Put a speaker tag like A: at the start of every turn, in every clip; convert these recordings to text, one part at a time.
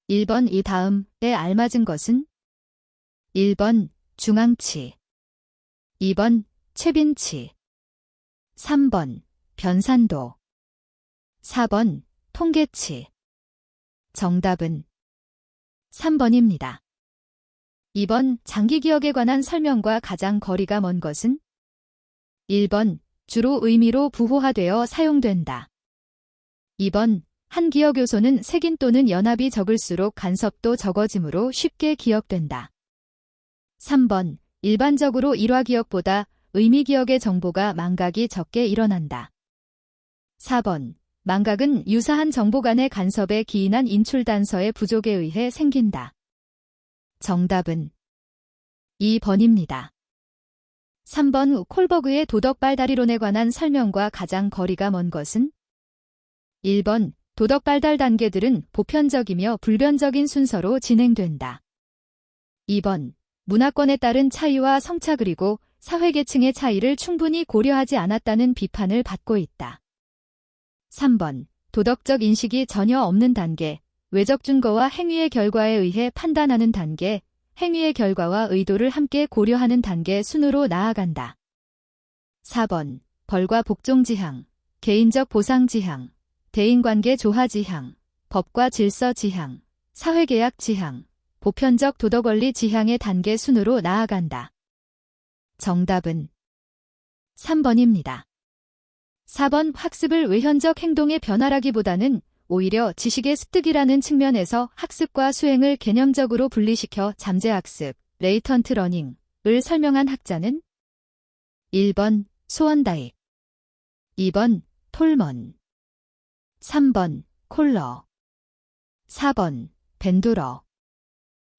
A: 1번 이 다음에 알맞은 것은? 1번 중앙치, 2번 최빈치, 3번 변산도, 4번 통계치. 정답은 3번입니다. 2번 장기기억에 관한 설명과 가장 거리가 먼 것은? 1번 주로 의미로 부호화되어 사용된다. 2번 한 기억 요소는 색인 또는 연합이 적을수록 간섭도 적어지므로 쉽게 기억된다. 3번 일반적으로 일화기억보다 의미기억의 정보가 망각이 적게 일어난다. 4번 망각은 유사한 정보 간의 간섭에 기인한 인출단서의 부족에 의해 생긴다. 정답은 2번입니다. 3번 콜버그의 도덕발달이론에 관한 설명과 가장 거리가 먼 것은? 1번 도덕발달 단계들은 보편적이며 불변적인 순서로 진행된다. 2번 문화권에 따른 차이와 성차 그리고 사회계층의 차이를 충분히 고려하지 않았다는 비판을 받고 있다. 3번 도덕적 인식이 전혀 없는 단계, 외적 증거와 행위의 결과에 의해 판단하는 단계, 행위의 결과와 의도를 함께 고려하는 단계 순으로 나아간다. 4번 벌과 복종 지향, 개인적 보상 지향, 대인관계 조화 지향, 법과 질서 지향, 사회계약 지향, 보편적 도덕원리 지향의 단계 순으로 나아간다. 정답은 3번입니다. 4번 학습을 외현적 행동의 변화라기보다는 오히려 지식의 습득이라는 측면에서 학습과 수행을 개념적으로 분리시켜 잠재학습, 레이턴트 러닝을 설명한 학자는? 1번 소언다익, 2번 톨먼, 3번 콜러, 4번 벤두러.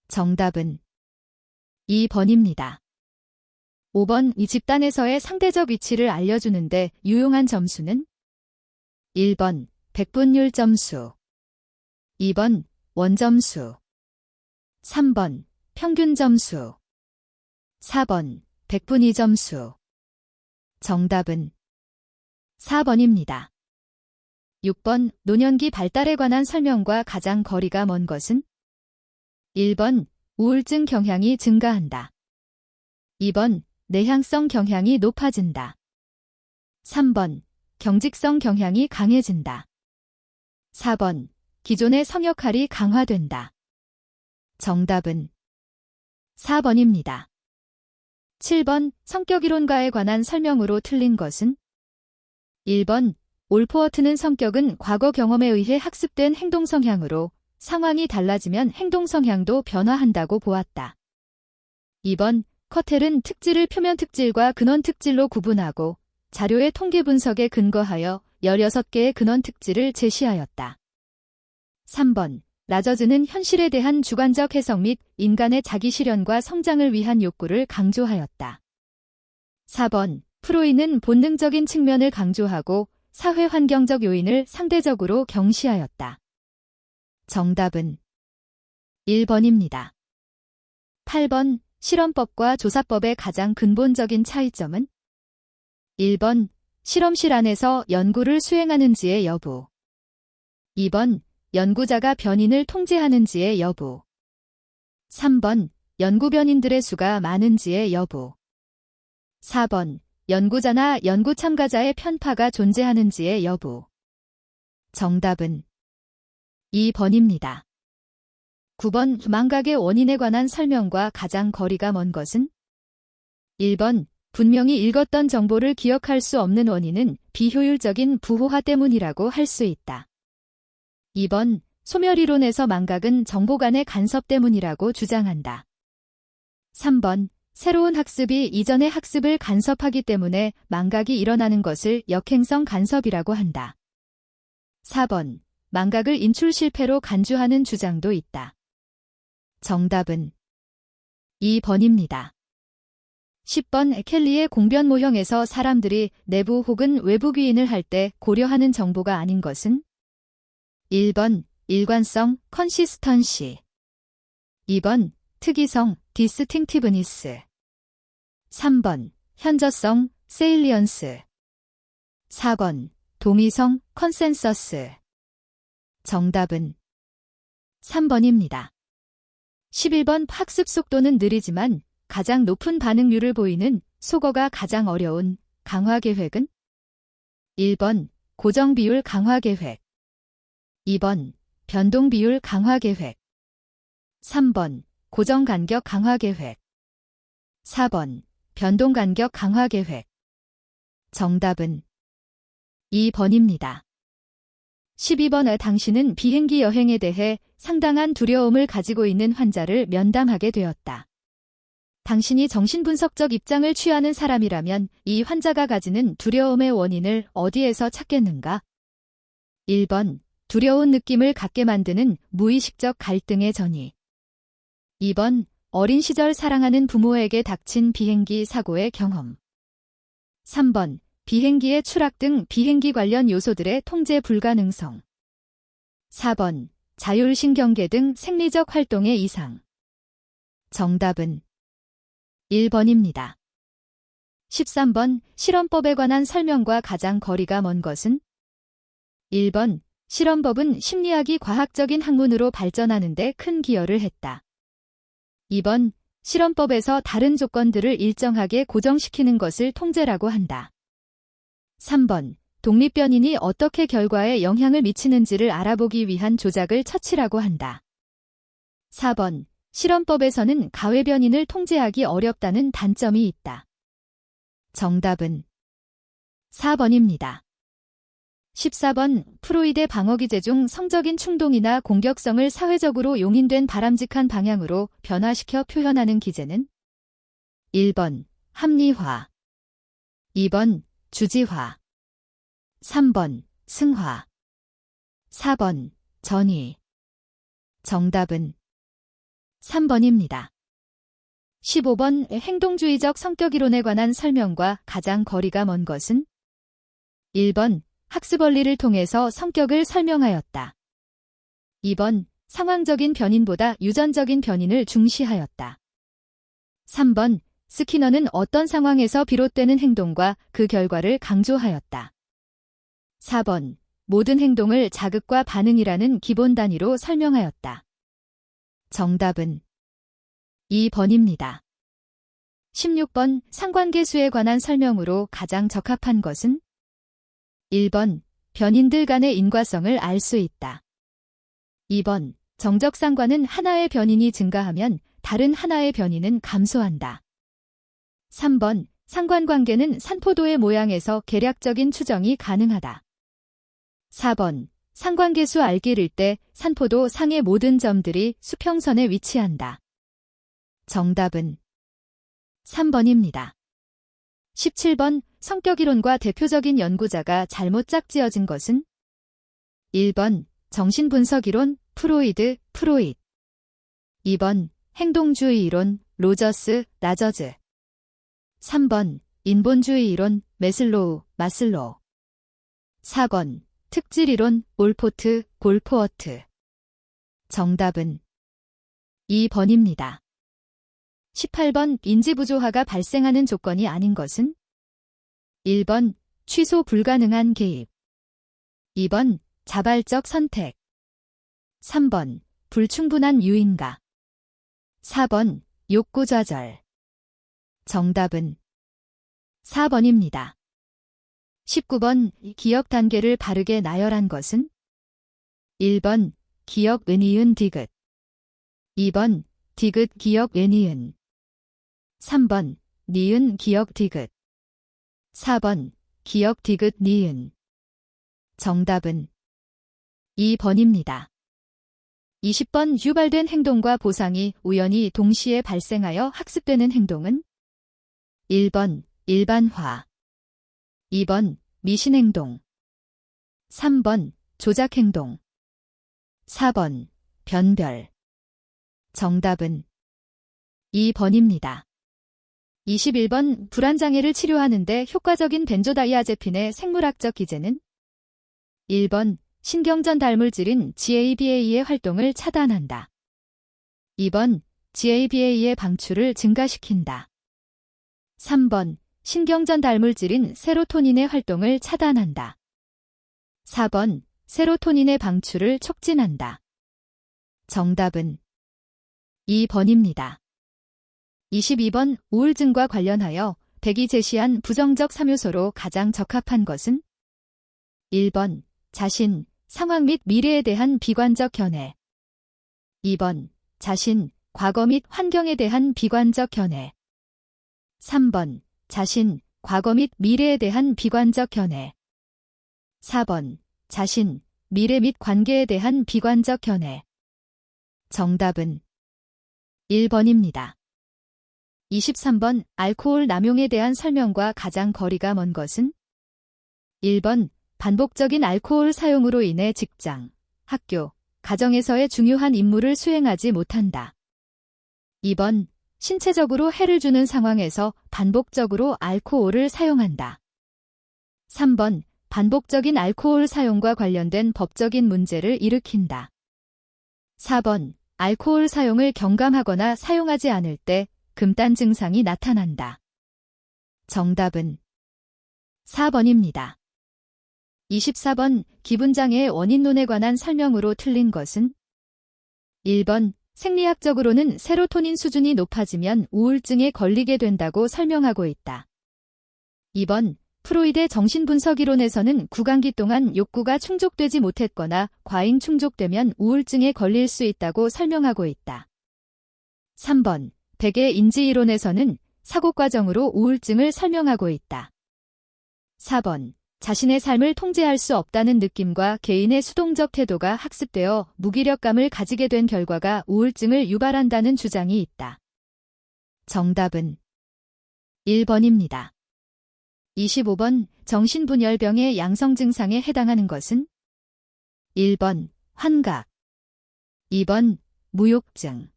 A: 정답은 2번입니다. 5번 이 집단에서의 상대적 위치를 알려주는데 유용한 점수는? 1번 백분율 점수, 2번 원점수, 3번 평균 점수, 4번 백분위 점수. 정답은 4번입니다. 6번 노년기 발달에 관한 설명과 가장 거리가 먼 것은? 1번 우울증 경향이 증가한다. 2번 내향성 경향이 높아진다. 3번 경직성 경향이 강해진다. 4번 기존의 성역할이 강화된다. 정답은 4번입니다. 7번 성격이론가에 관한 설명으로 틀린 것은? 1번 올포어트는 성격은 과거 경험에 의해 학습된 행동 성향으로 상황이 달라지면 행동 성향도 변화한다고 보았다. 2번 커텔은 특질을 표면 특질과 근원 특질로 구분하고 자료의 통계 분석에 근거하여 16개의 근원 특질을 제시하였다. 3번 라저즈는 현실에 대한 주관적 해석 및 인간의 자기 실현과 성장을 위한 욕구를 강조하였다. 4번 프로이는 본능적인 측면을 강조하고 사회 환경적 요인을 상대적으로 경시하였다. 정답은 1번입니다. 8번 실험법과 조사법의 가장 근본적인 차이점은? 1번 실험실 안에서 연구를 수행하는지의 여부, 2번 연구자가 변인을 통제하는지의 여부, 3번 연구 변인들의 수가 많은지의 여부, 4번 연구자나 연구 참가자의 편파가 존재하는지의 여부. 정답은 2번입니다. 9번 망각의 원인에 관한 설명과 가장 거리가 먼 것은? 1번 분명히 읽었던 정보를 기억할 수 없는 원인은 비효율적인 부호화 때문이라고 할 수 있다. 2번 소멸이론에서 망각은 정보 간의 간섭 때문이라고 주장한다. 3번 새로운 학습이 이전의 학습을 간섭하기 때문에 망각이 일어나는 것을 역행성 간섭이라고 한다. 4번 망각을 인출 실패로 간주하는 주장도 있다. 정답은 2번입니다. 10번 켈리의 공변 모형에서 사람들이 내부 혹은 외부 귀인을 할 때 고려하는 정보가 아닌 것은? 1번 일관성, 컨시스턴시, 2번 특이성, 디스팅티브니스, 3번 현저성, 세일리언스, 4번 동의성, 컨센서스. 정답은 3번입니다. 11번 학습 속도는 느리지만 가장 높은 반응률을 보이는 속어가 가장 어려운 강화 계획은? 1번 고정 비율 강화 계획, 2번 변동 비율 강화 계획, 3번 고정 간격 강화 계획, 4번 변동 간격 강화 계획. 정답은 2번입니다. 12번 당신은 비행기 여행에 대해 상당한 두려움을 가지고 있는 환자를 면담하게 되었다. 당신이 정신분석적 입장을 취하는 사람이라면 이 환자가 가지는 두려움의 원인을 어디에서 찾겠는가? 1번 두려운 느낌을 갖게 만드는 무의식적 갈등의 전이, 2번 어린 시절 사랑하는 부모에게 닥친 비행기 사고의 경험, 3번 비행기의 추락 등 비행기 관련 요소들의 통제 불가능성, 4번 자율신경계 등 생리적 활동의 이상. 정답은 1번입니다. 13번 실험법에 관한 설명과 가장 거리가 먼 것은? 1번 실험법은 심리학이 과학적인 학문으로 발전하는 데 큰 기여를 했다. 2번 실험법에서 다른 조건들을 일정하게 고정시키는 것을 통제라고 한다. 3번 독립변인이 어떻게 결과에 영향을 미치는지를 알아보기 위한 조작을 처치라고 한다. 4번 실험법에서는 가외변인을 통제하기 어렵다는 단점이 있다. 정답은 4번입니다. 14번 프로이드의 방어기제 중 성적인 충동이나 공격성을 사회적으로 용인된 바람직한 방향으로 변화시켜 표현하는 기제는? 1번 합리화, 2번 주지화, 3번 승화, 4번 전위. 정답은 3번입니다. 15번 행동주의적 성격이론에 관한 설명과 가장 거리가 먼 것은? 1번 학습 원리를 통해서 성격을 설명하였다. 2번 상황적인 변인보다 유전적인 변인을 중시하였다. 3번 스키너는 어떤 상황에서 비롯되는 행동과 그 결과를 강조하였다. 4번 모든 행동을 자극과 반응이라는 기본 단위로 설명하였다. 정답은 2번입니다. 16번 상관계수에 관한 설명으로 가장 적합한 것은? 1번 변인들 간의 인과성을 알 수 있다. 2번 정적상관은 하나의 변인이 증가하면 다른 하나의 변인은 감소한다. 3번 상관관계는 산포도의 모양에서 계략적인 추정이 가능하다. 4번 상관계수 알기를 때 산포도 상의 모든 점들이 수평선에 위치한다. 정답은 3번입니다. 17번 성격이론과 대표적인 연구자가 잘못 짝지어진 것은? 1번 정신분석이론 프로이드, 프로이드. 2번 행동주의 이론 로저스, 라저즈. 3번 인본주의 이론 메슬로우, 마슬로우. 4번 특질이론 올포트, 골포어트. 정답은 2번입니다. 18번 인지부조화가 발생하는 조건이 아닌 것은? 1번 취소 불가능한 개입, 2번 자발적 선택, 3번 불충분한 유인가, 4번 욕구 좌절. 정답은 4번입니다. 19번 기억 단계를 바르게 나열한 것은? 1번 기억 은이은 디귿, 2번 디귿 기억 은이은, 3번 니은 기억 디귿, 4번 기억 디귿 니은. 정답은 2번입니다. 20번 유발된 행동과 보상이 우연히 동시에 발생하여 학습되는 행동은? 1번 일반화, 2번 미신행동, 3번 조작행동, 4번 변별. 정답은 2번입니다. 21번 불안장애를 치료하는데 효과적인 벤조다이아제핀의 생물학적 기제는? 1번 신경전 달물질인 GABA의 활동을 차단한다. 2번 GABA의 방출을 증가시킨다. 3번 신경전 달물질인 세로토닌의 활동을 차단한다. 4번 세로토닌의 방출을 촉진한다. 정답은 2번입니다. 22번 우울증과 관련하여 백이 제시한 부정적 3요소로 가장 적합한 것은 1번 자신, 상황 및 미래에 대한 비관적 견해 2번 자신, 과거 및 환경에 대한 비관적 견해 3번 자신, 과거 및 미래에 대한 비관적 견해 4번 자신, 미래 및 관계에 대한 비관적 견해 정답은 1번입니다. 23번 알코올 남용에 대한 설명과 가장 거리가 먼 것은 1번 반복적인 알코올 사용으로 인해 직장, 학교, 가정에서의 중요한 임무를 수행하지 못한다. 2번 신체적으로 해를 주는 상황에서 반복적으로 알코올을 사용한다. 3번 반복적인 알코올 사용과 관련된 법적인 문제를 일으킨다. 4번 알코올 사용을 경감하거나 사용하지 않을 때 금단 증상이 나타난다. 정답은 4번입니다. 24번 기분장애의 원인론에 관한 설명으로 틀린 것은 1번 생리학적으로는 세로토닌 수준이 높아지면 우울증에 걸리게 된다고 설명하고 있다. 2번 프로이드의 정신분석이론에서는 구강기 동안 욕구가 충족되지 못했거나 과잉 충족되면 우울증에 걸릴 수 있다고 설명하고 있다. 3번 백의 인지이론에서는 사고 과정으로 우울증을 설명하고 있다. 4번 자신의 삶을 통제할 수 없다는 느낌과 개인의 수동적 태도가 학습되어 무기력감을 가지게 된 결과가 우울증을 유발한다는 주장이 있다. 정답은 1번입니다. 25번 정신분열병의 양성 증상에 해당하는 것은 1번 환각 2번 무욕증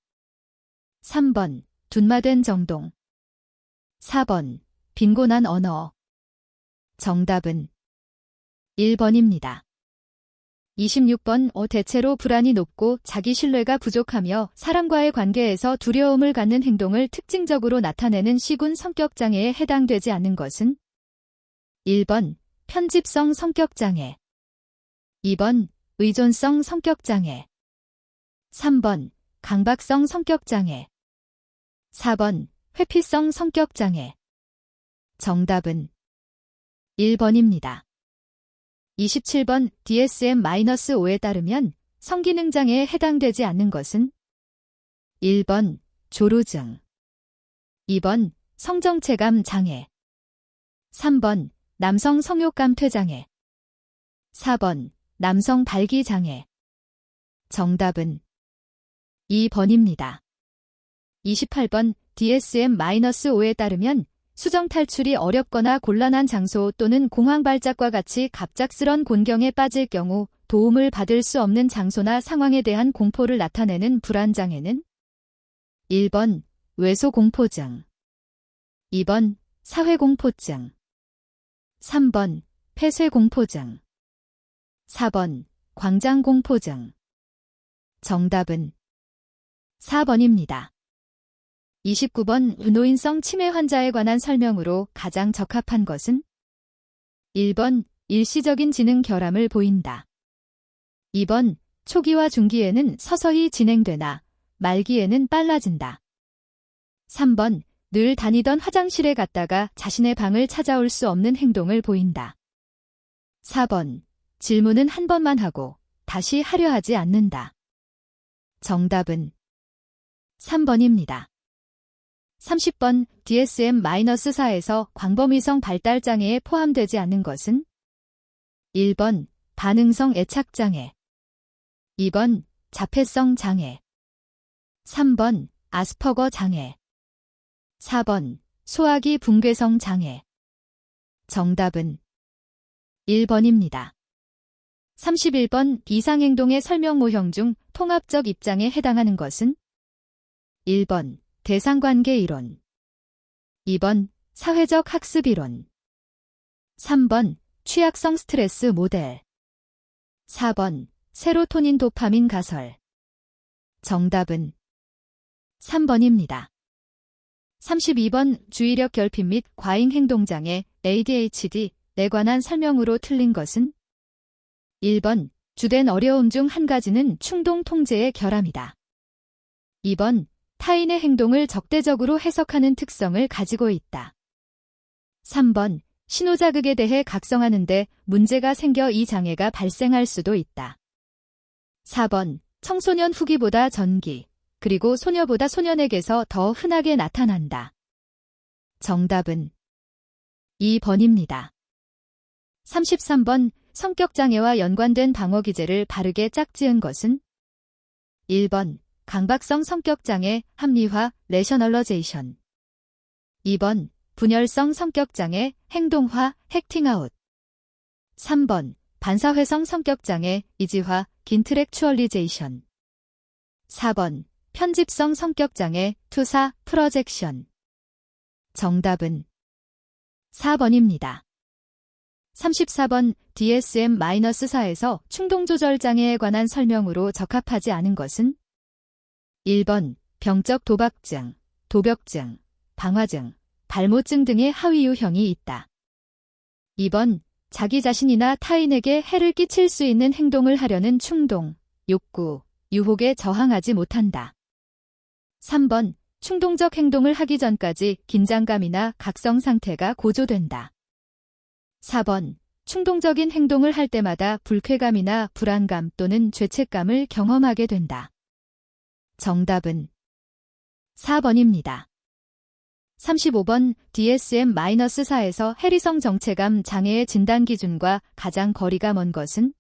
A: 3번 둔마된 정동 4번 빈곤한 언어 정답은 1번입니다. 26번 대체로 불안이 높고 자기 신뢰가 부족하며 사람과의 관계에서 두려움을 갖는 행동을 특징적으로 나타내는 C군 성격장애에 해당되지 않는 것은 1번 편집성 성격장애 2번 의존성 성격장애 3번 강박성 성격장애 4번 회피성 성격장애 정답은 1번입니다. 27번 DSM-5에 따르면 성기능장애에 해당되지 않는 것은 1번 조루증 2번 성정체감 장애 3번 남성 성욕감 퇴장애 4번 남성 발기 장애 정답은 2번입니다. 28번 DSM-5에 따르면 수정 탈출이 어렵거나 곤란한 장소 또는 공황 발작과 같이 갑작스런 곤경에 빠질 경우 도움을 받을 수 없는 장소나 상황에 대한 공포를 나타내는 불안장애는 1번 외소공포증 2번 사회공포증 3번 폐쇄공포증 4번 광장공포증 정답은 4번입니다. 29번 노인성 치매 환자에 관한 설명으로 가장 적합한 것은 1번 일시적인 지능 결함을 보인다. 2번 초기와 중기에는 서서히 진행되나 말기에는 빨라진다. 3번 늘 다니던 화장실에 갔다가 자신의 방을 찾아올 수 없는 행동을 보인다. 4번 질문은 한 번만 하고 다시 하려 하지 않는다. 정답은 3번입니다. 30번 DSM-4에서 광범위성 발달장애에 포함되지 않는 것은 1번 반응성 애착장애 2번 자폐성 장애 3번 아스퍼거 장애 4번 소화기 붕괴성 장애 정답은 1번입니다. 31번 이상행동의 설명 모형 중 통합적 입장에 해당하는 것은 1번 대상관계 이론 2번 사회적 학습 이론 3번 취약성 스트레스 모델 4번 세로토닌 도파민 가설 정답은 3번입니다. 32번 주의력 결핍 및 과잉 행동장애 ADHD에 관한 설명으로 틀린 것은 1번 주된 어려움 중 한 가지는 충동 통제의 결함이다. 2번, 타인의 행동을 적대적으로 해석하는 특성을 가지고 있다. 3번, 신호자극에 대해 각성하는데 문제가 생겨 이 장애가 발생할 수도 있다. 4번, 청소년 후기보다 전기, 그리고 소녀보다 소년에게서 더 흔하게 나타난다. 정답은 2번입니다. 33번, 성격장애와 연관된 방어기제를 바르게 짝지은 것은? 1번, 강박성 성격장애, 합리화, 레셔널러제이션. 2번, 분열성 성격장애, 행동화, 액팅아웃. 3번, 반사회성 성격장애, 이지화, 인트렉추얼리제이션. 4번, 편집성 성격장애, 투사, 프로젝션. 정답은 4번입니다. 34번, DSM-4에서 충동조절장애에 관한 설명으로 적합하지 않은 것은? 1번, 병적 도박증, 도벽증, 방화증, 발모증 등의 하위 유형이 있다. 2번, 자기 자신이나 타인에게 해를 끼칠 수 있는 행동을 하려는 충동, 욕구, 유혹에 저항하지 못한다. 3번, 충동적 행동을 하기 전까지 긴장감이나 각성 상태가 고조된다. 4번, 충동적인 행동을 할 때마다 불쾌감이나 불안감 또는 죄책감을 경험하게 된다. 정답은 4번입니다. 35번, DSM-4에서 해리성 정체감 장애의 진단 기준과 가장 거리가 먼 것은?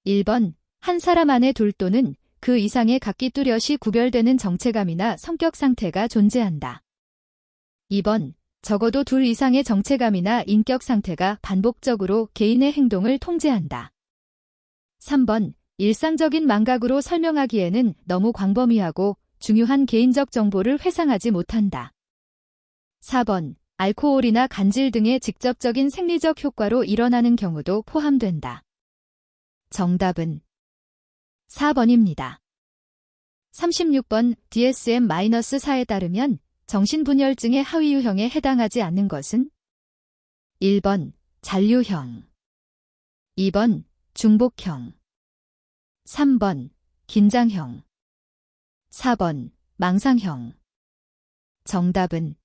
A: 1번, 한 사람 안에 둘 또는 그 이상의 각기 뚜렷이 구별되는 정체감이나 성격 상태가 존재한다. 2번, 적어도 둘 이상의 정체감이나 인격 상태가 반복적으로 개인의 행동을 통제한다. 3번, 일상적인 망각으로 설명하기에는 너무 광범위하고 중요한 개인적 정보를 회상하지 못한다. 4번, 알코올이나 간질 등의 직접적인 생리적 효과로 일어나는 경우도 포함된다. 정답은 4번입니다. 36번, DSM-4에 따르면 정신분열증의 하위 유형에 해당하지 않는 것은? 1번, 잔류형. 2번, 중복형. 3번, 긴장형. 4번, 망상형. 정답은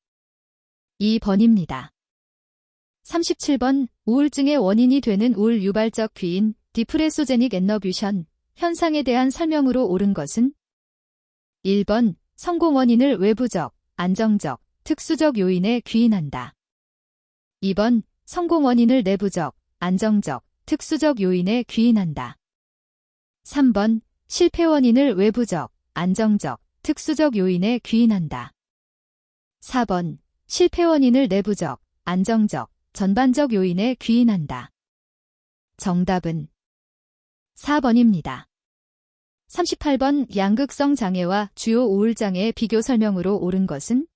A: 2번입니다. 37번, 우울증의 원인이 되는 우울 유발적 귀인, 디프레소제닉 에너뷰션, 현상에 대한 설명으로 옳은 것은? 1번, 성공 원인을 외부적, 안정적, 특수적 요인에 귀인한다. 2번, 성공 원인을 내부적, 안정적, 특수적 요인에 귀인한다. 3번, 실패 원인을 외부적, 안정적, 특수적 요인에 귀인한다. 4번, 실패 원인을 내부적, 안정적, 전반적 요인에 귀인한다. 정답은 4번입니다. 38번, 양극성 장애와 주요 우울 장애의 비교 설명으로 옳은 것은?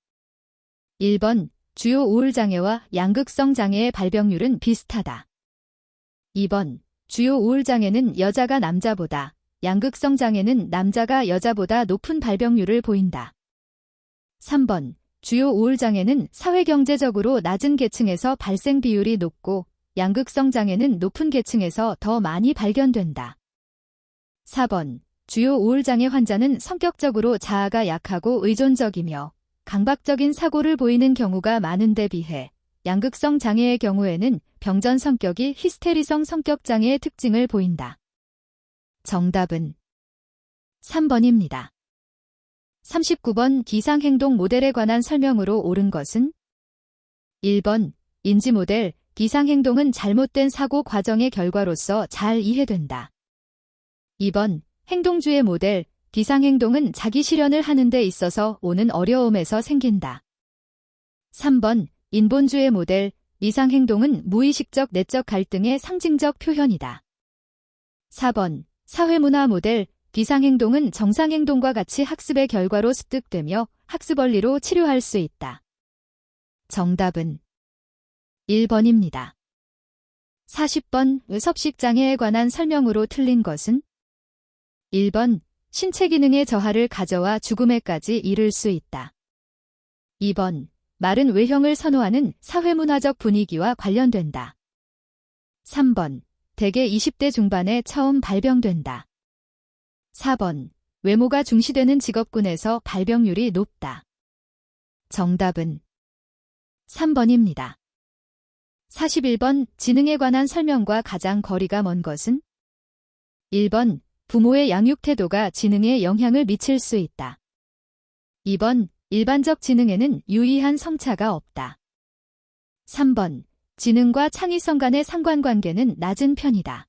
A: 1번, 주요 우울 장애와 양극성 장애의 발병률은 비슷하다. 2번, 주요 우울 장애는 여자가 남자보다, 양극성 장애는 남자가 여자보다 높은 발병률을 보인다. 3번, 주요 우울 장애는 사회경제적으로 낮은 계층에서 발생 비율이 높고, 양극성 장애는 높은 계층에서 더 많이 발견된다. 4번, 주요 우울장애 환자는 성격적으로 자아가 약하고 의존적이며 강박적인 사고를 보이는 경우가 많은데 비해 양극성 장애의 경우에는 병전 성격이 히스테리성 성격 장애의 특징을 보인다. 정답은 3번입니다. 39번, 기상행동 모델에 관한 설명으로 옳은 것은? 1번, 인지 모델, 기상행동은 잘못된 사고 과정의 결과로서 잘 이해된다. 2번, 행동주의 모델, 기상행동은 자기 실현을 하는 데 있어서 오는 어려움에서 생긴다. 3번, 인본주의 모델, 이상행동은 무의식적 내적 갈등의 상징적 표현이다. 4번, 사회문화 모델, 기상행동은 정상행동과 같이 학습의 결과로 습득되며 학습 원리로 치료할 수 있다. 정답은 1번입니다. 40번, 섭식장애에 관한 설명으로 틀린 것은? 1번, 신체 기능의 저하를 가져와 죽음에까지 이를 수 있다. 2번, 마른 외형을 선호하는 사회문화적 분위기와 관련된다. 3번, 대개 20대 중반에 처음 발병된다. 4번. 외모가 중시되는 직업군에서 발병률이 높다. 정답은 3번입니다. 41번. 지능에 관한 설명과 가장 거리가 먼 것은? 1번. 부모의 양육 태도가 지능에 영향을 미칠 수 있다. 2번. 일반적 지능에는 유의한 성차가 없다. 3번. 지능과 창의성 간의 상관관계는 낮은 편이다.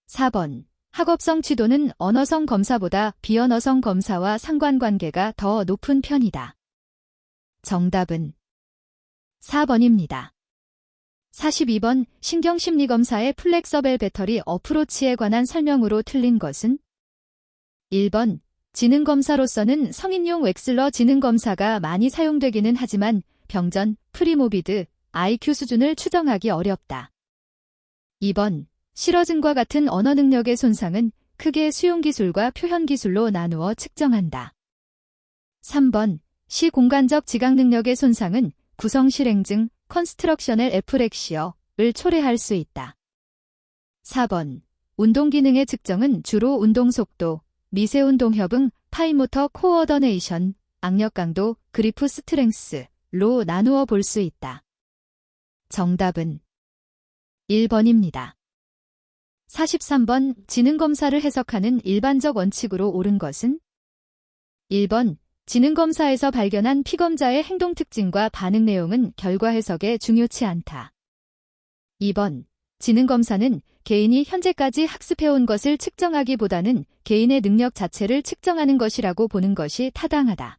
A: 4번. 학업성 지도는 언어성 검사보다 비언어성 검사와 상관관계가 더 높은 편이다. 정답은 4번입니다. 42번. 신경심리검사의 플렉서벨 배터리 어프로치에 관한 설명으로 틀린 것은? 1번. 지능검사로서는 성인용 웩슬러 지능검사가 많이 사용되기는 하지만 병전, 프리모비드, IQ 수준을 추정하기 어렵다. 2번. 실어증과 같은 언어 능력의 손상은 크게 수용기술과 표현기술로 나누어 측정한다. 3번. 시공간적 지각 능력의 손상은 구성실행증, 컨스트럭셔널 에프렉시어를 초래할 수 있다. 4번. 운동기능의 측정은 주로 운동속도, 미세운동협응, 파인모터 코어더네이션, 악력강도, 그리프 스트렝스로 나누어 볼 수 있다. 정답은 1번입니다. 43번. 지능검사를 해석하는 일반적 원칙으로 옳은 것은? 1번. 지능검사에서 발견한 피검자의 행동 특징과 반응 내용은 결과 해석에 중요치 않다. 2번. 지능검사는 개인이 현재까지 학습해온 것을 측정하기보다는 개인의 능력 자체를 측정하는 것이라고 보는 것이 타당하다.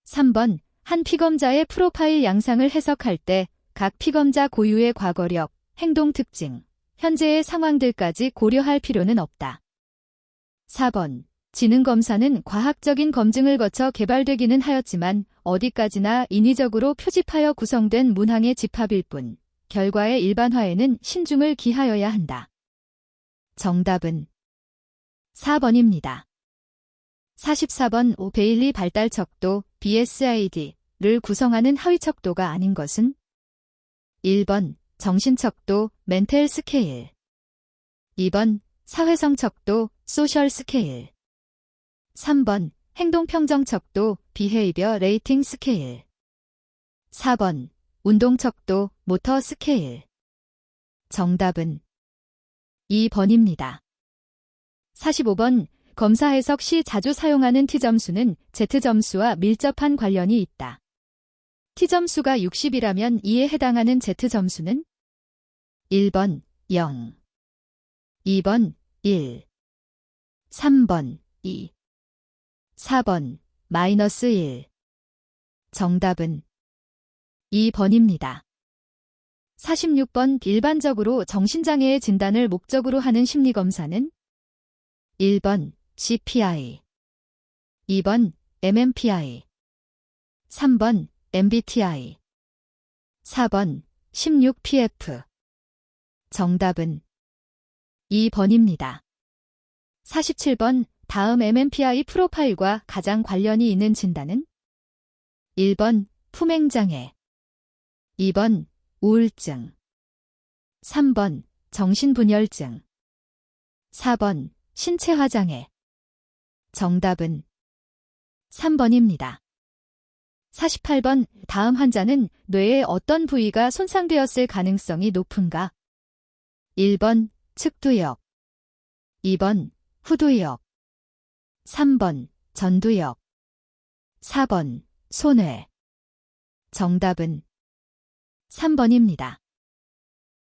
A: 3번. 한 피검자의 프로파일 양상을 해석할 때 각 피검자 고유의 과거력, 행동 특징, 현재의 상황들까지 고려할 필요는 없다. 4번. 지능검사는 과학적인 검증을 거쳐 개발되기는 하였지만 어디까지나 인위적으로 표집하여 구성된 문항의 집합일 뿐 결과의 일반화에는 신중을 기하여야 한다. 정답은 4번입니다. 44번. 베일리 발달 척도 BSID를 구성하는 하위 척도가 아닌 것은? 1번. 정신척도 멘탈 스케일. 2번. 사회성 척도 소셜 스케일. 3번. 행동평정 척도 비헤이비어 레이팅 스케일. 4번. 운동 척도 모터 스케일. 정답은 2번입니다. 45번. 검사 해석 시 자주 사용하는 T점수는 Z점수와 밀접한 관련이 있다. T점수가 60이라면 이에 해당하는 Z점수는? 1번 0, 2번 1, 3번 2, 4번 마이너스 1. 정답은 2번입니다. 46번. 일반적으로 정신장애의 진단을 목적으로 하는 심리검사는? 1번 CPI, 2번 MMPI, 3번 MBTI, 4번 16PF. 정답은 2번입니다. 47번. 다음 MMPI 프로파일과 가장 관련이 있는 진단은? 1번 품행장애, 2번 우울증, 3번 정신분열증, 4번 신체화장애. 정답은 3번입니다. 48번. 다음 환자는 뇌의 어떤 부위가 손상되었을 가능성이 높은가? 1번 측두엽, 2번 후두엽, 3번 전두엽, 4번 손해. 정답은 3번입니다.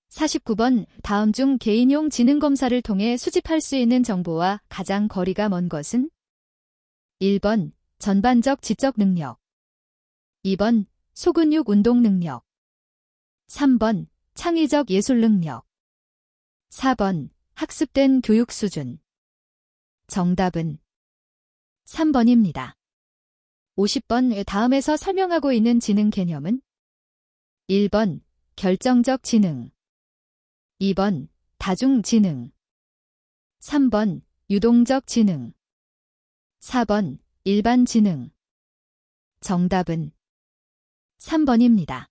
A: 49번. 다음 중 개인용 지능검사를 통해 수집할 수 있는 정보와 가장 거리가 먼 것은? 1번 전반적 지적 능력, 2번 소근육 운동 능력, 3번 창의적 예술 능력, 4번 학습된 교육 수준. 정답은 3번입니다. 50번. 다음에서 설명하고 있는 지능 개념은? 1번 결정적 지능, 2번 다중지능, 3번 유동적 지능, 4번 일반 지능. 정답은 3번입니다.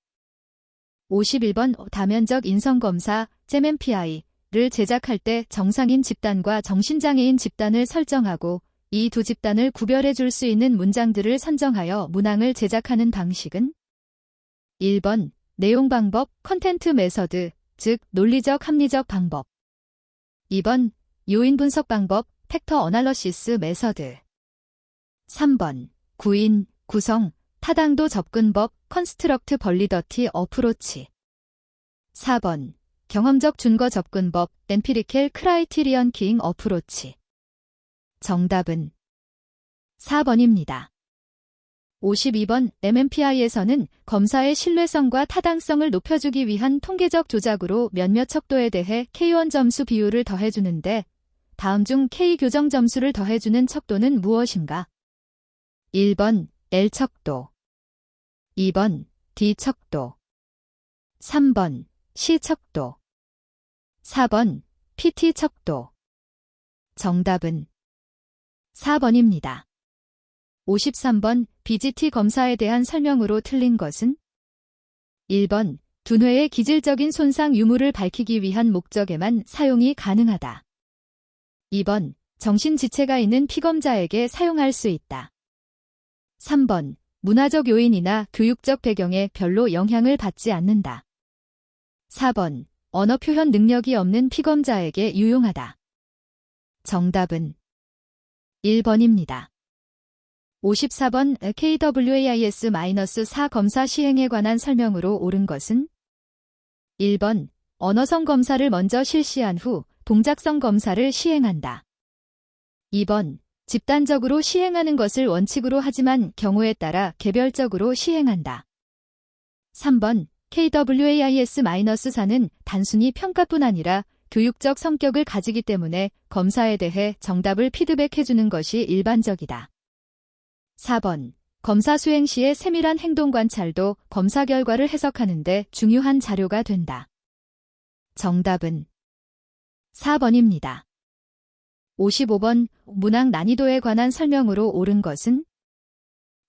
A: 51번. 다면적 인성검사 MMPI 를 제작할 때 정상인 집단과 정신장애인 집단을 설정하고 이 두 집단을 구별해 줄 수 있는 문장들을 선정하여 문항을 제작하는 방식은 1번 내용 방법, 컨텐트 메서드, 즉 논리적 합리적 방법. 2번 요인 분석 방법, 팩터 어널러시스 메서드. 3번 구인, 구성, 타당도 접근법, 컨스트럭트 벌리더티 어프로치. 4번 경험적 준거 접근법, 엠피리켈 크라이티리언 킹 어프로치. 정답은 4번입니다. 52번 MMPI에서는 검사의 신뢰성과 타당성을 높여주기 위한 통계적 조작으로 몇몇 척도에 대해 K1 점수 비율을 더해주는데 다음 중 K 교정 점수를 더해주는 척도는 무엇인가? 1번 L척도, 2번 D척도, 3번 C척도, 4번 PT척도. 정답은 4번입니다. 53번 BGT 검사에 대한 설명으로 틀린 것은 1번 두뇌의 기질적인 손상 유무를 밝히기 위한 목적에만 사용이 가능하다. 2번 정신지체가 있는 피검자에게 사용할 수 있다. 3번 문화적 요인이나 교육적 배경에 별로 영향을 받지 않는다. 4번 언어 표현 능력이 없는 피검자에게 유용하다. 정답은 1번입니다. 54번 KWAIS-4 검사 시행에 관한 설명으로 옳은 것은 1번 언어성 검사를 먼저 실시한 후 동작성 검사를 시행한다. 2번 집단적으로 시행하는 것을 원칙으로 하지만 경우에 따라 개별적으로 시행한다. 3번 KWAIS-4는 단순히 평가뿐 아니라 교육적 성격을 가지기 때문에 검사에 대해 정답을 피드백해주는 것이 일반적이다. 4번 검사 수행 시의 세밀한 행동 관찰도 검사 결과를 해석하는 데 중요한 자료가 된다. 정답은 4번입니다. 55번 문항 난이도에 관한 설명으로 옳은 것은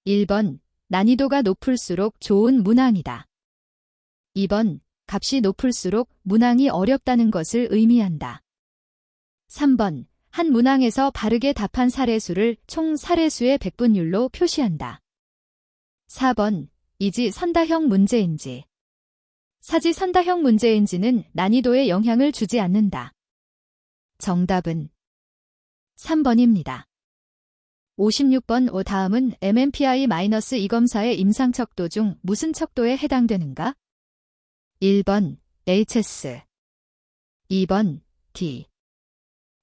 A: 1번 난이도가 높을수록 좋은 문항이다. 2번 값이 높을수록 문항이 어렵다는 것을 의미한다. 3번 한 문항에서 바르게 답한 사례수를 총 사례수의 백분율로 표시한다. 4번 이지 선다형 문제인지, 사지 선다형 문제인지는 난이도에 영향을 주지 않는다. 정답은 3번입니다. 56번 다음은 MMPI-2 검사의 임상 척도 중 무슨 척도에 해당되는가? 1번 HS, 2번 D,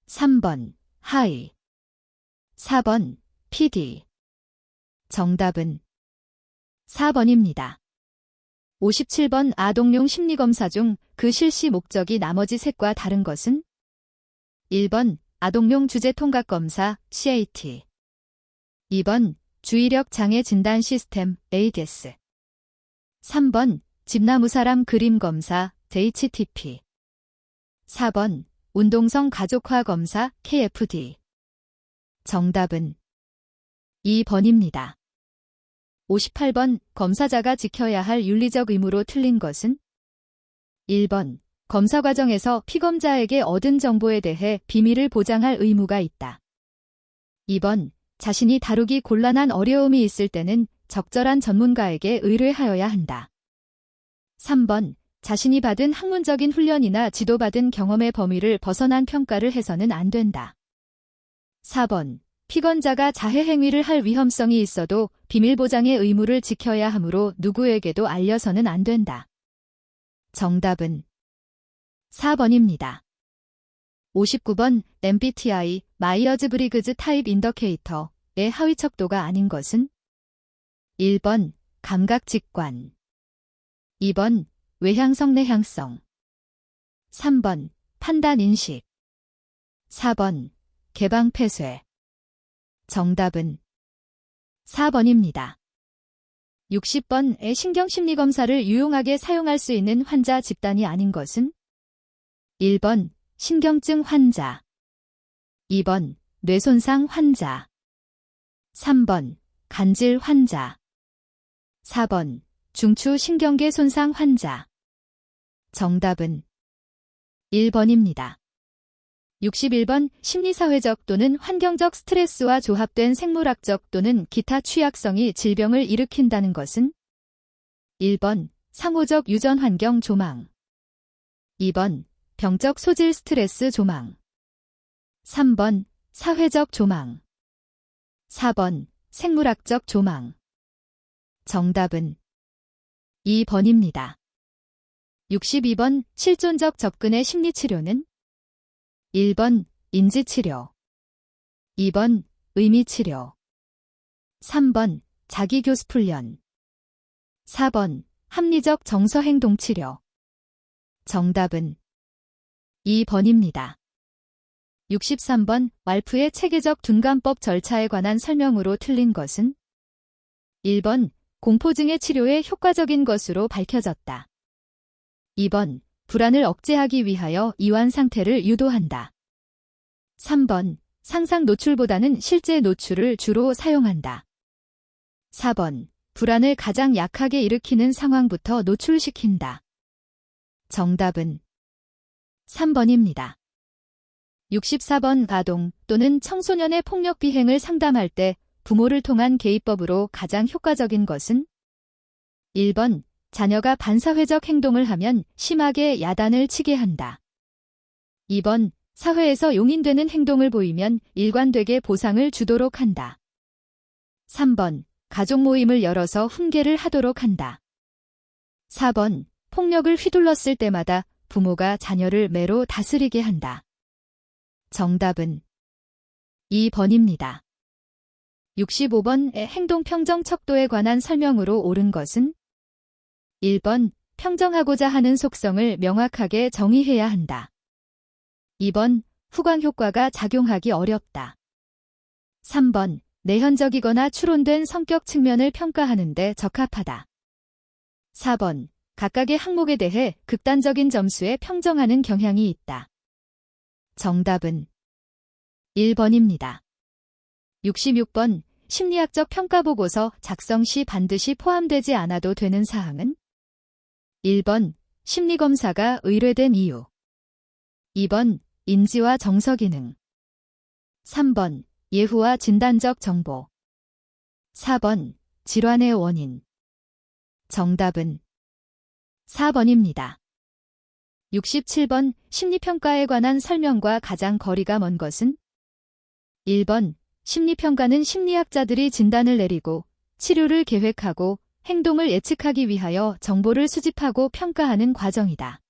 A: 3번 하이, 4번 PD. 정답은 4번입니다. 57번 아동용 심리검사 중 그 실시 목적이 나머지 셋과 다른 것은 1번 아동용 주제통각검사 CAT, 2번 주의력 장애 진단 시스템 ADS, 3번 집나무사람 그림 검사 HTP, 4번 운동성 가족화 검사 KFD. 정답은 2번입니다. 58번 검사자가 지켜야 할 윤리적 의무로 틀린 것은 1번 검사 과정에서 피검자에게 얻은 정보에 대해 비밀을 보장할 의무가 있다. 2번 자신이 다루기 곤란한 어려움이 있을 때는 적절한 전문가에게 의뢰하여야 한다. 3번 자신이 받은 학문적인 훈련이나 지도받은 경험의 범위를 벗어난 평가를 해서는 안 된다. 4번 피검자가 자해 행위를 할 위험성이 있어도 비밀 보장의 의무를 지켜야 하므로 누구에게도 알려서는 안 된다. 정답은 4번입니다. 59번 MBTI 마이어즈-브리그즈 타입 인더케이터의 하위 척도가 아닌 것은 1번 감각 직관, 2번 외향성 내향성, 3번 판단 인식, 4번 개방 폐쇄. 정답은 4번입니다. 60번의 신경심리검사를 유용하게 사용할 수 있는 환자 집단이 아닌 것은 1번 신경증 환자, 2번 뇌손상 환자, 3번 간질 환자, 4번 중추신경계 손상 환자. 정답은 1번입니다. 61번 심리사회적 또는 환경적 스트레스와 조합된 생물학적 또는 기타 취약성이 질병을 일으킨다는 것은 1번 상호적 유전 환경 조망 2번 병적 소질 스트레스 조망 3번 사회적 조망 4번 생물학적 조망 정답은 2번입니다. 62번 실존적 접근의 심리치료는 1번 인지치료 2번 의미치료 3번 자기교습훈련 4번 합리적 정서행동치료 정답은 2번입니다. 63번 왈프의 체계적 둔감법 절차에 관한 설명으로 틀린 것은 1번 공포증의 치료에 효과적인 것으로 밝혀졌다. 2번 불안을 억제하기 위하여 이완 상태를 유도한다. 3번 상상 노출보다는 실제 노출을 주로 사용한다. 4번 불안을 가장 약하게 일으키는 상황부터 노출시킨다. 정답은 3번입니다. 64번 아동 또는 청소년의 폭력 비행을 상담할 때 부모를 통한 개입법으로 가장 효과적인 것은 1번 자녀가 반사회적 행동을 하면 심하게 야단을 치게 한다. 2번 사회에서 용인되는 행동을 보이면 일관되게 보상을 주도록 한다. 3번 가족 모임을 열어서 훈계를 하도록 한다. 4번 폭력을 휘둘렀을 때마다 부모가 자녀를 매로 다스리게 한다. 정답은 2번입니다. 65번의 행동평정 척도에 관한 설명으로 옳은 것은 1번 평정하고자 하는 속성을 명확하게 정의해야 한다. 2번 후광효과가 작용하기 어렵다. 3번 내현적이거나 추론된 성격 측면을 평가하는 데 적합하다. 4번 각각의 항목에 대해 극단적인 점수에 평정하는 경향이 있다. 정답은 1번입니다. 66번 심리학적 평가보고서 작성 시 반드시 포함되지 않아도 되는 사항은 1번 심리검사가 의뢰된 이유 2번 인지와 정서기능 3번 예후와 진단적 정보 4번 질환의 원인 정답은 4번입니다. 67번 심리평가에 관한 설명과 가장 거리가 먼 것은 1번 심리평가는 심리학자들이 진단을 내리고 치료를 계획하고 행동을 예측하기 위하여 정보를 수집하고 평가하는 과정이다.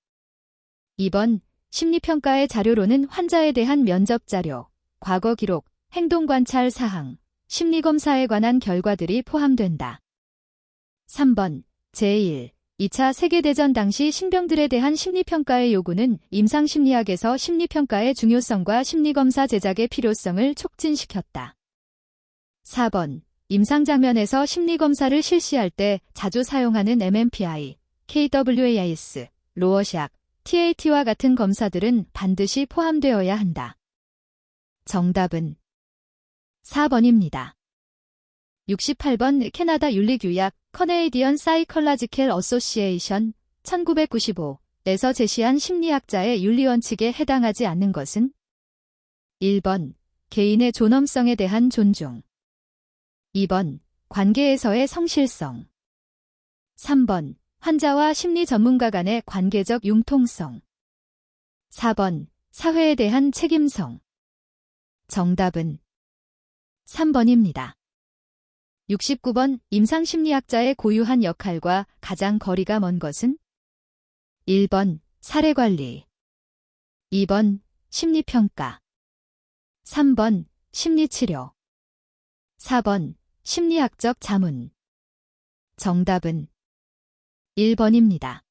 A: 2번 심리평가의 자료로는 환자에 대한 면접자료, 과거 기록, 행동관찰 사항, 심리검사에 관한 결과들이 포함된다. 3번 제1, 2차 세계대전 당시 신병들에 대한 심리평가의 요구는 임상심리학에서 심리평가의 중요성과 심리검사 제작의 필요성을 촉진시켰다. 4번 임상장면에서 심리검사를 실시할 때 자주 사용하는 MMPI, KWAIS, 로어샥, TAT와 같은 검사들은 반드시 포함되어야 한다. 정답은 4번입니다. 68번 캐나다 윤리규약 커네이디언 사이컬라지컬 어소시에이션 1995에서 제시한 심리학자의 윤리원칙에 해당하지 않는 것은 1번 개인의 존엄성에 대한 존중 2번 관계에서의 성실성 3번 환자와 심리 전문가 간의 관계적 융통성 4번 사회에 대한 책임성 정답은 3번입니다. 69번 임상심리학자의 고유한 역할과 가장 거리가 먼 것은 1번 사례관리 2번 심리평가 3번 심리치료 4번 심리학적 자문 정답은 1번입니다.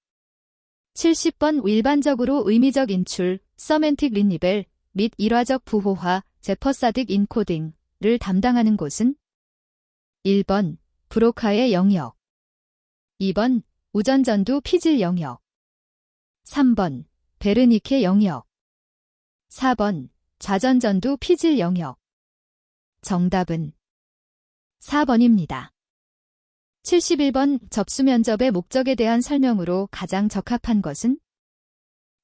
A: 70번 일반적으로 의미적 인출, 서멘틱 린니벨 및 일화적 부호화, 제퍼사딕 인코딩을 담당하는 곳은 1번 브로카의 영역 2번 우전전두 피질 영역 3번 베르니케 영역 4번 좌전전두 피질 영역 정답은 4번입니다. 71번 접수면접의 목적에 대한 설명으로 가장 적합한 것은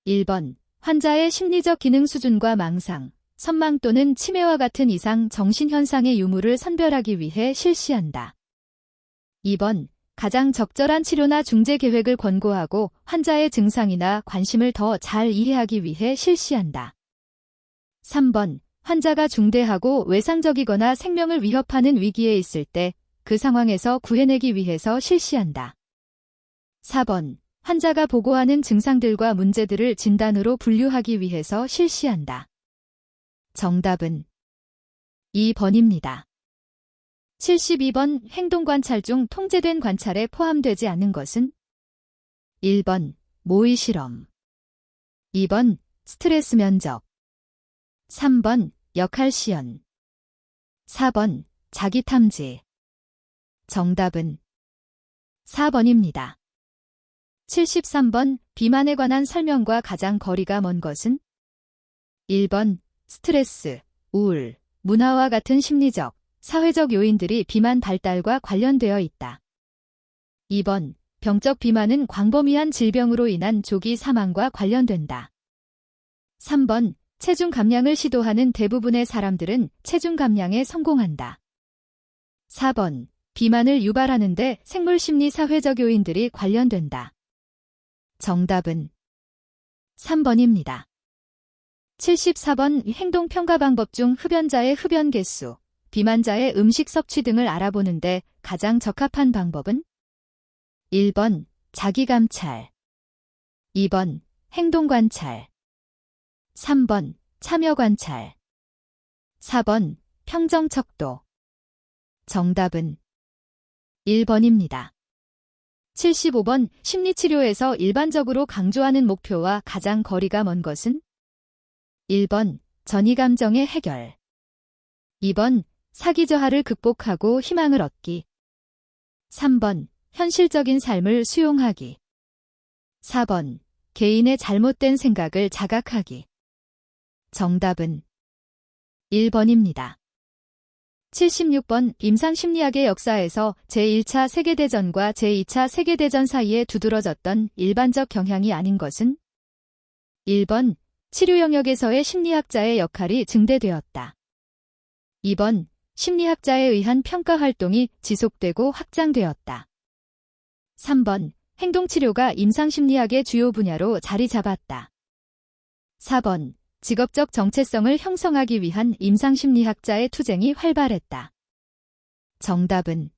A: 1번 환자의 심리적 기능 수준과 망상, 선망 또는 치매와 같은 이상 정신현상의 유무를 선별하기 위해 실시한다. 2번, 가장 적절한 치료나 중재 계획을 권고하고 환자의 증상이나 관심을 더 잘 이해하기 위해 실시한다. 3번, 환자가 중대하고 외상적이거나 생명을 위협하는 위기에 있을 때 그 상황에서 구해내기 위해서 실시한다. 4번, 환자가 보고하는 증상들과 문제들을 진단으로 분류하기 위해서 실시한다. 정답은 2번입니다. 72번 행동관찰 중 통제된 관찰에 포함되지 않은 것은 1번 모의 실험, 2번 스트레스 면접, 3번 역할 시연, 4번 자기 탐지. 정답은 4번입니다. 73번 비만에 관한 설명과 가장 거리가 먼 것은 1번 스트레스, 우울, 문화와 같은 심리적, 사회적 요인들이 비만 발달과 관련되어 있다. 2번 병적 비만은 광범위한 질병으로 인한 조기 사망과 관련된다. 3번 체중 감량을 시도하는 대부분의 사람들은 체중 감량에 성공한다. 4번 비만을 유발하는 데 생물심리 사회적 요인들이 관련된다. 정답은 3번입니다. 74번 행동평가 방법 중 흡연자의 흡연 개수, 비만자의 음식 섭취 등을 알아보는데 가장 적합한 방법은 1번 자기감찰, 2번 행동관찰, 3번 참여관찰, 4번 평정척도. 정답은 1번입니다. 75번 심리치료에서 일반적으로 강조하는 목표와 가장 거리가 먼 것은 1번 전이감정의 해결, 2번 사기 저하를 극복하고 희망을 얻기, 3번 현실적인 삶을 수용하기, 4번 개인의 잘못된 생각을 자각하기. 정답은 1번입니다. 76번 임상심리학의 역사에서 제1차 세계대전과 제2차 세계대전 사이에 두드러졌던 일반적 경향이 아닌 것은 1번 치료 영역에서의 심리학자의 역할이 증대되었다. 2번 심리학자에 의한 평가 활동이 지속되고 확장되었다. 3번 행동치료가 임상심리학의 주요 분야로 자리 잡았다. 4번 직업적 정체성을 형성하기 위한 임상심리학자의 투쟁이 활발했다. 정답은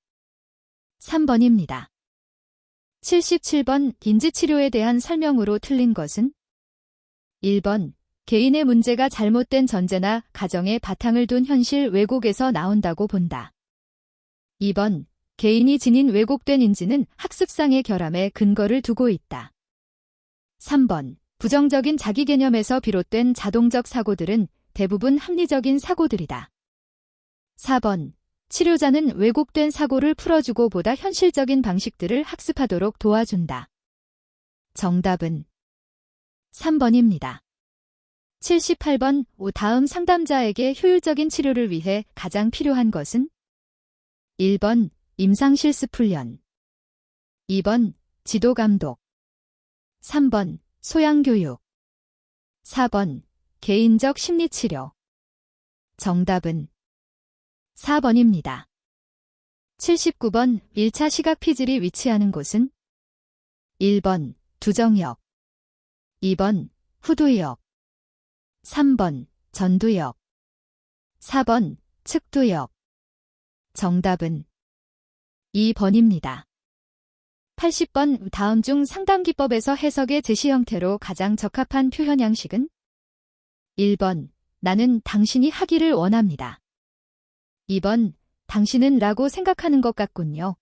A: 3번입니다. 77번 인지치료에 대한 설명으로 틀린 것은 1번 개인의 문제가 잘못된 전제나 가정에 바탕을 둔 현실 왜곡에서 나온다고 본다. 2번 개인이 지닌 왜곡된 인지는 학습상의 결함에 근거를 두고 있다. 3번 부정적인 자기 개념에서 비롯된 자동적 사고들은 대부분 합리적인 사고들이다. 4번 치료자는 왜곡된 사고를 풀어주고 보다 현실적인 방식들을 학습하도록 도와준다. 정답은 3번입니다. 78번 다음 상담자에게 효율적인 치료를 위해 가장 필요한 것은 1번 임상실습훈련, 2번 지도감독, 3번 소양교육, 4번 개인적 심리치료. 정답은 4번입니다. 79번 1차 시각피질이 위치하는 곳은 1번 두정역, 2번 후두역, 3번 전두역, 4번 측두역. 정답은 2번입니다. 80번 다음 중 상담기법에서 해석의 제시 형태로 가장 적합한 표현 양식은 1번 나는 당신이 하기를 원합니다. 2번 당신은 라고 생각하는 것 같군요.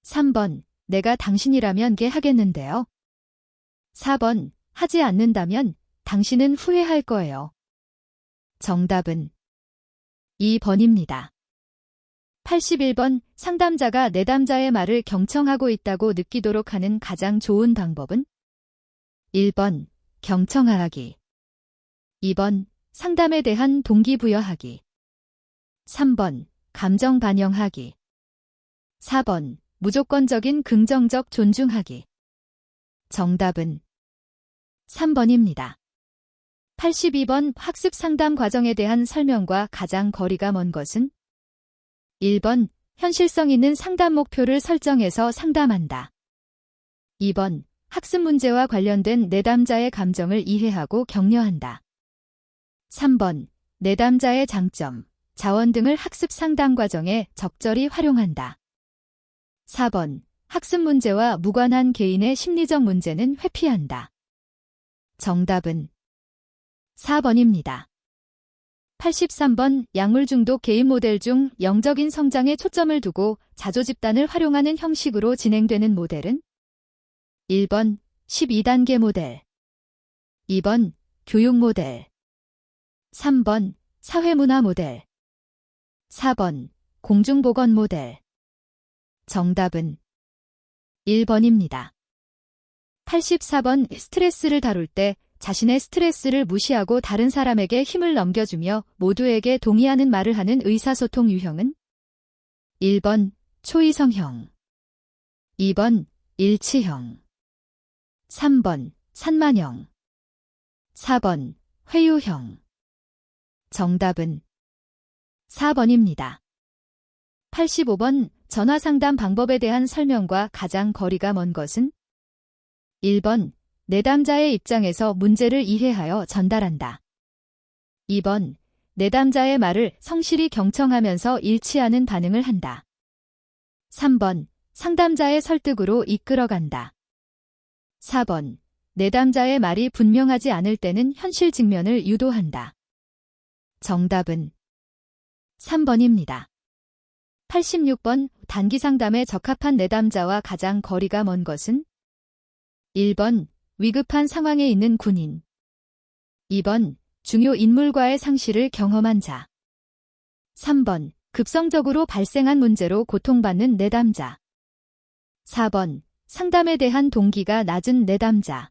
A: 3번 내가 당신이라면 게 하겠는데요. 4번 하지 않는다면 당신은 후회할 거예요. 정답은 2번입니다. 81번 상담자가 내담자의 말을 경청하고 있다고 느끼도록 하는 가장 좋은 방법은 1번 경청하기, 2번 상담에 대한 동기부여하기, 3번 감정 반영하기, 4번 무조건적인 긍정적 존중하기. 정답은 3번입니다. 82번 학습 상담 과정에 대한 설명과 가장 거리가 먼 것은? 1번 현실성 있는 상담 목표를 설정해서 상담한다. 2번 학습 문제와 관련된 내담자의 감정을 이해하고 격려한다. 3번 내담자의 장점, 자원 등을 학습 상담 과정에 적절히 활용한다. 4번 학습 문제와 무관한 개인의 심리적 문제는 회피한다. 정답은 4번입니다. 83번 약물 중독 개인 모델 중 영적인 성장에 초점을 두고 자조 집단을 활용하는 형식으로 진행되는 모델은? 1번 12단계 모델, 2번 교육 모델, 3번 사회문화 모델, 4번 공중보건 모델. 정답은 1번입니다. 84번 스트레스를 다룰 때 자신의 스트레스를 무시하고 다른 사람에게 힘을 넘겨주며 모두에게 동의하는 말을 하는 의사소통 유형은? 1번 초이성형, 2번 일치형, 3번 산만형, 4번 회유형. 정답은 4번입니다. 85번 전화상담 방법에 대한 설명과 가장 거리가 먼 것은? 1번 내담자의 입장에서 문제를 이해하여 전달한다. 2번 내담자의 말을 성실히 경청하면서 일치하는 반응을 한다. 3번 상담자의 설득으로 이끌어간다. 4번 내담자의 말이 분명하지 않을 때는 현실 직면을 유도한다. 정답은 3번입니다. 86번 단기 상담에 적합한 내담자와 가장 거리가 먼 것은? 1번 위급한 상황에 있는 군인, 2번 중요 인물과의 상실을 경험한 자, 3번 급성적으로 발생한 문제로 고통받는 내담자, 4번 상담에 대한 동기가 낮은 내담자.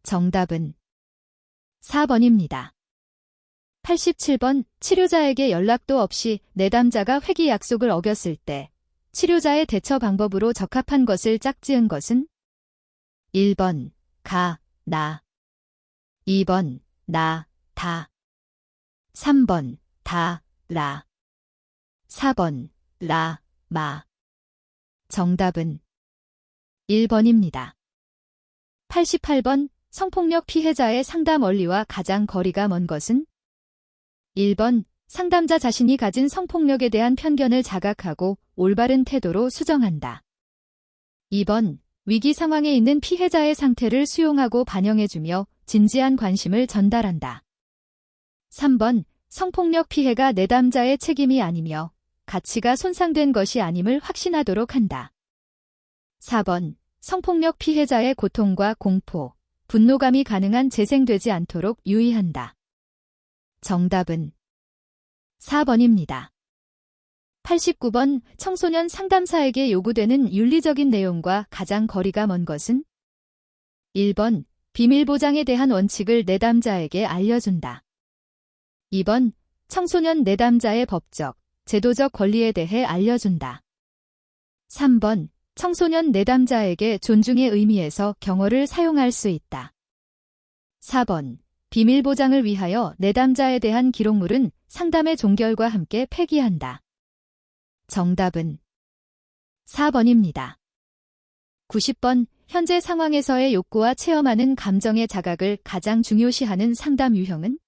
A: 정답은 4번입니다. 87번 치료자에게 연락도 없이 내담자가 회귀 약속을 어겼을 때 치료자의 대처 방법으로 적합한 것을 짝지은 것은? 1번 가, 나, 2번 나, 다, 3번 다, 라, 4번 라, 마. 정답은 1번입니다. 88번 성폭력 피해자의 상담 원리와 가장 거리가 먼 것은? 1번 상담자 자신이 가진 성폭력에 대한 편견을 자각하고 올바른 태도로 수정한다. 2번 위기 상황에 있는 피해자의 상태를 수용하고 반영해주며 진지한 관심을 전달한다. 3번 성폭력 피해가 내담자의 책임이 아니며 가치가 손상된 것이 아님을 확신하도록 한다. 4번 성폭력 피해자의 고통과 공포, 분노감이 가능한 재생되지 않도록 유의한다. 정답은 4번입니다. 89번 청소년 상담사에게 요구되는 윤리적인 내용과 가장 거리가 먼 것은? 1번 비밀 보장에 대한 원칙을 내담자에게 알려준다. 2번 청소년 내담자의 법적, 제도적 권리에 대해 알려준다. 3번 청소년 내담자에게 존중의 의미에서 경어를 사용할 수 있다. 4번 비밀 보장을 위하여 내담자에 대한 기록물은 상담의 종결과 함께 폐기한다. 정답은 4번입니다. 90번 현재 상황에서의 욕구와 체험하는 감정의 자각을 가장 중요시하는 상담 유형은?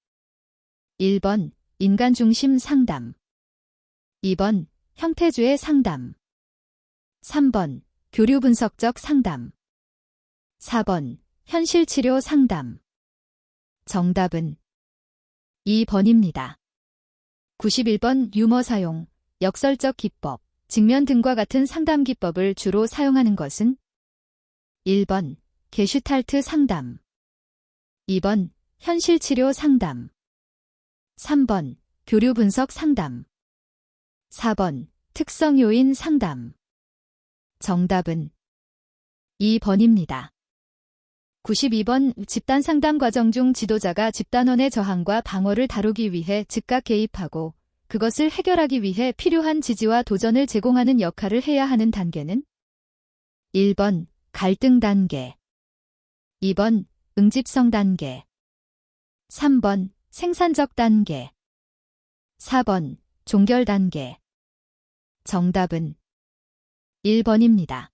A: 1번 인간 중심 상담, 2번 형태주의 상담, 3번 교류 분석적 상담, 4번 현실치료 상담. 정답은 2번입니다. 91번 유머 사용, 역설적 기법, 직면 등과 같은 상담 기법을 주로 사용하는 것은? 1번 게슈탈트 상담, 2번 현실치료 상담, 3번 교류 분석 상담, 4번 특성 요인 상담. 정답은 2번입니다. 92번 집단 상담 과정 중 지도자가 집단원의 저항과 방어를 다루기 위해 즉각 개입하고 그것을 해결하기 위해 필요한 지지와 도전을 제공하는 역할을 해야 하는 단계는? 1번 갈등 단계, 2번 응집성 단계, 3번 생산적 단계. 4번 종결 단계. 정답은 1번입니다.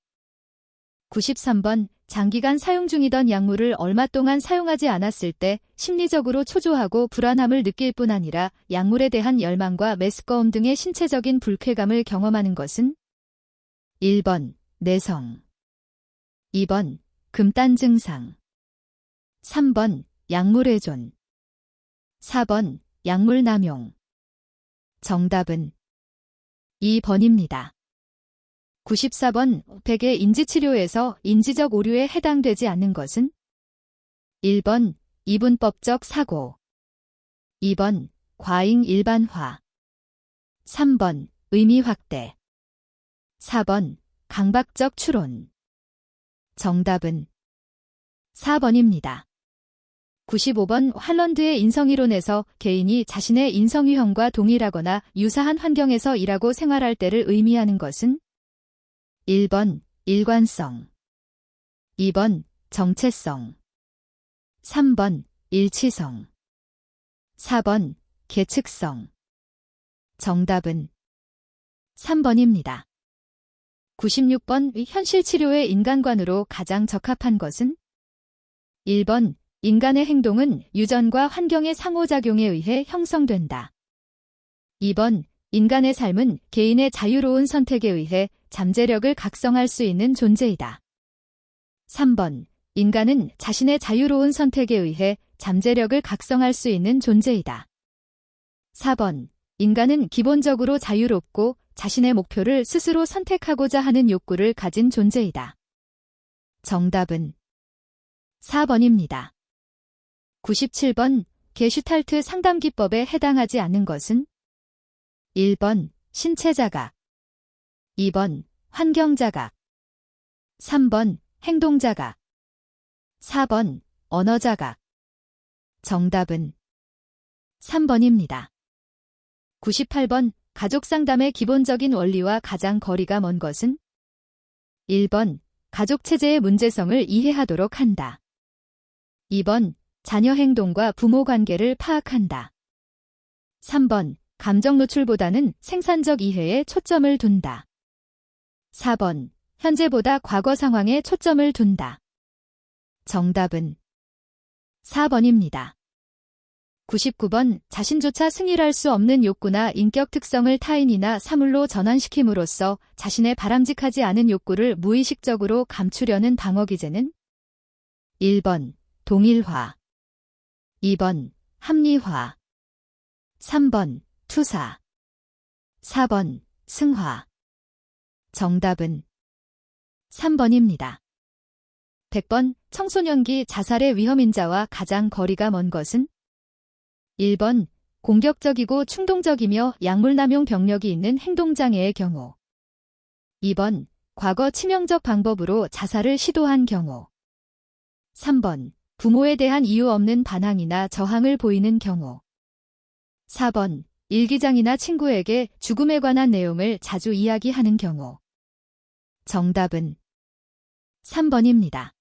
A: 93번 장기간 사용 중이던 약물을 얼마 동안 사용하지 않았을 때 심리적으로 초조하고 불안함을 느낄 뿐 아니라 약물에 대한 열망과 메스꺼움 등의 신체적인 불쾌감을 경험하는 것은 1번 내성, 2번 금단 증상, 3번 약물 의존, 4번 약물 남용. 정답은 2번입니다. 94번 백의 인지치료에서 인지적 오류에 해당되지 않는 것은 1번 이분법적 사고, 2번 과잉 일반화, 3번 의미 확대, 4번 강박적 추론. 정답은 4번입니다. 95번 할런드의 인성이론에서 개인이 자신의 인성 유형과 동일하거나 유사한 환경에서 일하고 생활할 때를 의미하는 것은 1번 일관성, 2번 정체성, 3번 일치성, 4번 계측성. 정답은 3번입니다. 96번 현실 치료의 인간관으로 가장 적합한 것은 1번 인간의 행동은 유전과 환경의 상호작용에 의해 형성된다. 2번 인간의 삶은 개인의 자유로운 선택에 의해 잠재력을 각성할 수 있는 존재이다. 3번 인간은 자신의 자유로운 선택에 의해 잠재력을 각성할 수 있는 존재이다. 4번 인간은 기본적으로 자유롭고 자신의 목표를 스스로 선택하고자 하는 욕구를 가진 존재이다. 정답은 4번입니다. 97번 게슈탈트 상담기법에 해당하지 않는 것은 1번 신체자각, 2번 환경자각, 3번 행동자각, 4번 언어자각. 정답은 3번입니다. 98번 가족상담의 기본적인 원리와 가장 거리가 먼 것은 1번 가족체제의 문제성을 이해하도록 한다. 2번 자녀 행동과 부모 관계를 파악한다. 3번 감정 노출보다는 생산적 이해에 초점을 둔다. 4번 현재보다 과거 상황에 초점을 둔다. 정답은 4번입니다. 99번 자신조차 승일할 수 없는 욕구나 인격 특성을 타인이나 사물로 전환시킴으로써 자신의 바람직하지 않은 욕구를 무의식적으로 감추려는 방어기제는 1번 동일화, 2번 합리화, 3번 투사, 4번 승화. 정답은 3번입니다. 100번 청소년기 자살의 위험인자와 가장 거리가 먼 것은 1번 공격적이고 충동적이며 약물 남용 병력이 있는 행동장애의 경우, 2번 과거 치명적 방법으로 자살을 시도한 경우, 3번 부모에 대한 이유 없는 반항이나 저항을 보이는 경우, 4번 일기장이나 친구에게 죽음에 관한 내용을 자주 이야기하는 경우. 정답은 3번입니다.